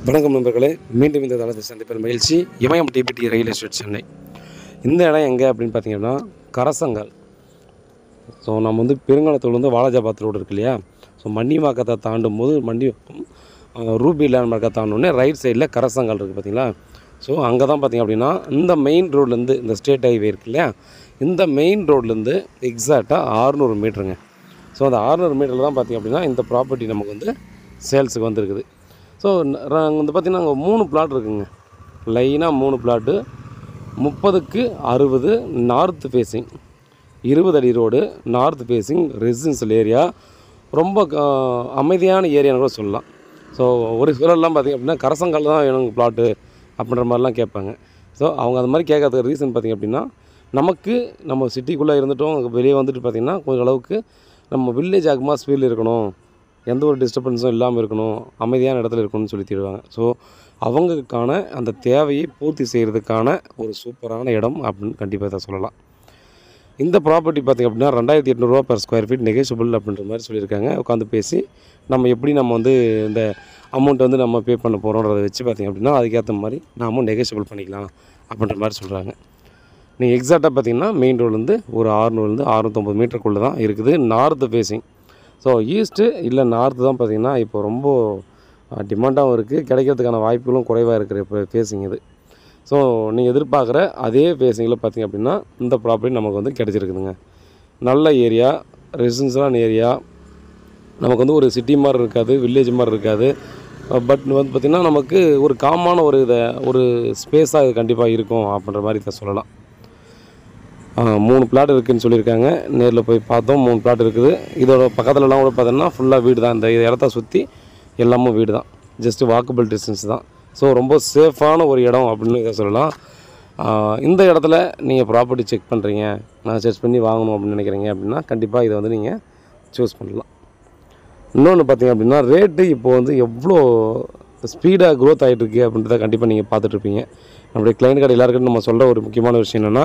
வணக்கம் நண்பர்களே, மீண்டும் இந்த தளத்தை சந்திப்பது மகிழ்ச்சி. இமயம் டிபிடி ரயில் எஸ்டேட் சென்னை. இந்த இடம் எங்கே அப்படின்னு பார்த்தீங்கன்னா கரசங்கால். ஸோ நம்ம வந்து பெருங்காலத்தூர்லேருந்து வாலாஜாபாத் ரோடு இருக்கு இல்லையா, ஸோ மன்னிவாக்கத்தை தாண்டும் போது ரூபி லேண்ட்மார்க்கை தாண்டோடனே ரைட் சைடில் கரசங்கால் இருக்குது பார்த்தீங்களா. ஸோ அங்கே தான் பார்த்திங்க அப்படின்னா இந்த மெயின் ரோட்லேருந்து இந்த ஸ்டேட் ஹைவே இருக்கு இல்லையா, இந்த மெயின் ரோட்லேருந்து எக்ஸாக்டாக 600 மீட்டருங்க. ஸோ அந்த 600 மீட்டரில் தான் பார்த்திங்க அப்படின்னா இந்த ப்ராப்பர்ட்டி நமக்கு வந்து சேல்ஸுக்கு வந்துருக்குது. ஸோ வந்து பார்த்திங்கன்னா அங்கே 3 பிளாட் இருக்குதுங்க. லைனாக 3 பிளாட்டு 30க்கு 60 நார்த் ஃபேஸிங், 20 அடி road, north facing residential area, ரொம்ப அமைதியான ஏரியான்னு கூட சொல்லலாம். ஸோ ஒரு சிலர்லாம் பார்த்திங்க அப்படின்னா கரசங்கால் தான் வேணும் பிளாட்டு அப்படின்ற மாதிரிலாம் கேட்பாங்க. ஸோ அவங்க அந்த மாதிரி கேட்கறதுக்கு ரீசன் பார்த்திங்க அப்படின்னா நம்ம சிட்டிக்குள்ளே இருந்துட்டோம், வெளியே வந்துட்டு பார்த்திங்கன்னா கொஞ்சம் அளவுக்கு நம்ம வில்லேஜ் அட்மாஸ்பியரில் இருக்கணும், எந்த ஒரு டிஸ்டர்பன்ஸும் இல்லாமல் இருக்கணும், அமைதியான இடத்துல இருக்கணும்னு சொல்லி தேடுவாங்க. ஸோ அவங்களுக்கான அந்த தேவையை பூர்த்தி செய்கிறதுக்கான ஒரு சூப்பரான இடம் அப்படின்னு கண்டிப்பாக தான் சொல்லலாம். இந்த ப்ராப்பர்ட்டி பார்த்திங்க அப்படின்னா 2800 ரூபா per ஸ்கொயர் ஃபீட் நெகோஷியபிள் அப்படின்ற மாதிரி சொல்லியிருக்காங்க. உட்காந்து பேசி நம்ம வந்து இந்த அமௌண்ட் வந்து நம்ம பே பண்ண போகிறோன்றதை வச்சு பார்த்திங்க அப்படின்னா அதுக்கேற்ற மாதிரி நாமும் நெகோஷியபிள் பண்ணிக்கலாம் அப்படின்ற மாதிரி சொல்கிறாங்க. நீங்கள் எக்ஸாக்டாக பார்த்திங்கன்னா மெயின் ரோட்லேருந்து ஒரு 600 650 மீட்டருக்குள்ளே தான் இருக்குது, நார்த்து ஃபேஸிங். ஸோ ஈஸ்ட்டு இல்லை நார்த்து தான் பார்த்திங்கன்னா இப்போ ரொம்ப டிமாண்டாகவும் இருக்குது, கிடைக்கிறதுக்கான வாய்ப்புகளும் குறைவாக இருக்கிற இப்போ ஃபேஸிங் இது. ஸோ நீங்கள் எதிர்பார்க்குற அதே ஃபேஸிங்கில் பார்த்திங்க அப்படின்னா இந்த ப்ராப்பர்ட்டி நமக்கு வந்து கிடச்சிருக்குதுங்க. நல்ல ஏரியா, ரெசிடென்ஷியலான ஏரியா, நமக்கு வந்து ஒரு சிட்டி மாதிரி இருக்காது, வில்லேஜ் மாதிரி இருக்காது. பட் வந்து பார்த்திங்கன்னா நமக்கு ஒரு காமான ஒரு ஸ்பேஸாக இது கண்டிப்பாக இருக்கும் அப்படின்ற மாதிரி தான் சொல்லலாம். 3 பிளாட் இருக்குதுன்னு சொல்லியிருக்காங்க. நேரில் போய் பார்த்தோம், 3 பிளாட் இருக்குது. இதோட பக்கத்துலலாம் கூட பார்த்தோன்னா ஃபுல்லாக வீடு தான். இந்த இடத்த சுற்றி எல்லாமே வீடு தான், ஜஸ்ட்டு வாக்கபிள் டிஸ்டன்ஸ் தான். ஸோ ரொம்ப சேஃபான ஒரு இடம் அப்படின்னு இதை சொல்லலாம். இந்த இடத்துல நீங்கள் ப்ராப்பர்ட்டி செக் பண்ணுறீங்க, நான் சர்ச் பண்ணி வாங்கணும் அப்படின்னு நினைக்கிறீங்க அப்படின்னா கண்டிப்பாக இதை வந்து நீங்கள் சூஸ் பண்ணலாம். இன்னொன்று பார்த்திங்க அப்படின்னா ரேட்டு இப்போது வந்து எவ்வளோ ஸ்பீடாக க்ரோத் ஆகிட்டுருக்கு அப்படின்றத கண்டிப்பாக நீங்கள் பார்த்துட்ருப்பீங்க. நம்முடைய கிளைண்ட் கடை எல்லாருக்கும் நம்ம சொல்கிற ஒரு முக்கியமான விஷயம் என்னென்னா,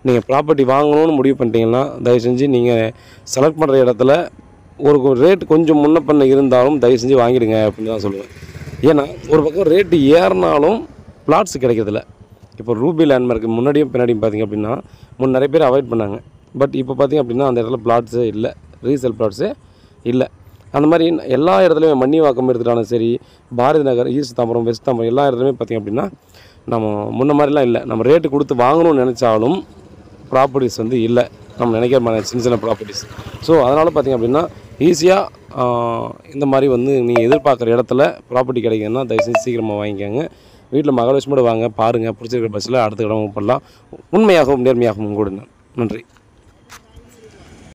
நீங்கள் ப்ராப்பர்ட்டி வாங்கணும்னு முடிவு பண்ணிட்டீங்கன்னா தயவு செஞ்சு நீங்கள் செலக்ட் பண்ணுற இடத்துல ஒரு ரேட் கொஞ்சம் முன்ன பண்ண இருந்தாலும் தயவு செஞ்சு வாங்கிடுங்க அப்படின்னு தான் சொல்லுவேன். ஏன்னா ஒரு பக்கம் ரேட்டு ஏறினாலும் பிளாட்ஸ் கிடைக்கிறதில்ல. இப்போ ரூபி லேண்ட்மார்க்கு முன்னாடியும் பின்னாடியும் பார்த்திங்க அப்படின்னா நிறைய பேர் அவாய்ட் பண்ணாங்க. பட் இப்போ பார்த்திங்க அப்படின்னா அந்த இடத்துல பிளாட்ஸே இல்லை, ரீசேல் பிளாட்ஸே இல்லை. அந்த மாதிரி எல்லா இடத்துலையும் மன்னிவாக்கம் எடுத்துட்டாலும் சரி, பாரதி நகர், ஈஸ்ட் தாம்பரம், வெஸ்ட் தாம்பரம் எல்லா இடத்துலையுமே பார்த்திங்க அப்படின்னா நம்ம முன்ன மாதிரிலாம் இல்லை. நம்ம ரேட்டு கொடுத்து வாங்கணும்னு நினச்சாலும் ப்ராப்பர்ட்டிஸ் வந்து இல்லை, நம்ம நினைக்கிற மாதிரி சின்ன ப்ராப்பர்ட்டிஸ். ஸோ அதனால் பார்த்திங்க அப்படின்னா ஈஸியாக இந்த மாதிரி வந்து நீங்கள் எதிர்பார்க்குற இடத்துல ப்ராப்பர்ட்டி கிடைக்குதுன்னா தயவுசெய்து சீக்கிரமாக வாங்கிக்கோங்க. வீட்டில் மகாலட்சுமியோட வாங்க, பாருங்கள், பிடிச்சிருக்கிற பஸ்ஸில் அடுத்த இடம் பண்ணலாம். உண்மையாகவும் நேர்மையாகவும் கொடுங்க. நன்றி.